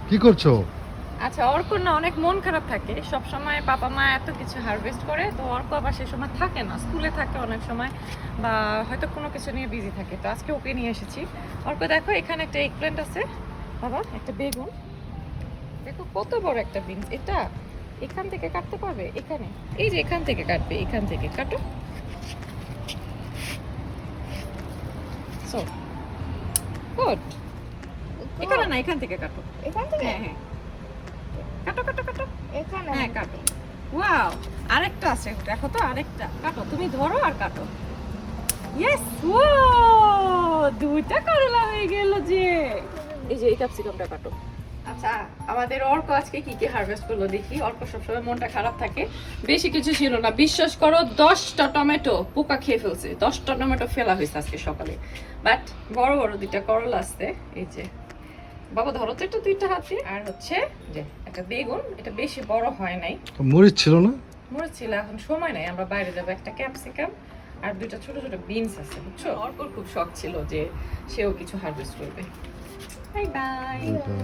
কি করছো? আচ্ছা, অর্কর না অনেক মন খারাপ থাকে সব সময়। বাবা মা এত কিছু হারভেস্ট করে, তো অর্ক আবার সেই সময় থাকে না, স্কুলে থাকে অনেক সময়, বা হয়তো কোনো কিছু নিয়ে বিজি থাকে। তো আজকে ওকে নিয়ে এসেছি। অর্ক দেখো, এখানে একটা এগ প্ল্যান্ট আছে বাবা, একটা বেগুন দেখো, কত বড় একটা বিনস। এটা এখান থেকে কাটতে পারবে? এখানে, এই যে এখান থেকে কাটবে, এখান থেকে কাটো। So good. এখানে না, এখান থেকে কাটো। এখান থেকে হ্যাঁ হ্যাঁ, কাটো কাটো কাটো। এখানে হ্যাঁ কাটো। ওয়াও, আরেকটা আছে, দেখো তো আরেকটা। কাটো, তুমি ধরো আর কাটো। ইয়েস, ও দুইটা করলা হয়ে গেল যে। এই যে এই ক্যাপসিকামটা কাটো। আচ্ছা, আমাদের অর্ক আজকে কি কি হারভেস্ট করলো দেখি। অর্ক সবসময় মনটা খারাপ থাকে। বেশি কিছু ছিল না, বিশ্বাস করো, 10টা টমেটো পোকা খেয়ে ফেলছে। 10টা টমেটো ফেলা হয়েছে আজকে সকালে। বাট বড় বড় দুইটা করলা আসছে। এই যে বাবা ধরো তো একটু দুইটা হাতে। আর হচ্ছে যে একটা বেগুন, এটা বেশি বড় হয় নাই। তো মরিচ ছিল না? মনে ছিল এখন সময় নাই, আমরা বাইরে যাবো। একটা ক্যাপসিকাম আর দুইটা ছোট ছোট বিনস আছে, বুঝছো। অর্কর খুব শখ ছিল যে সেও কিছু হারভেস্ট করবে। Bye bye. এটা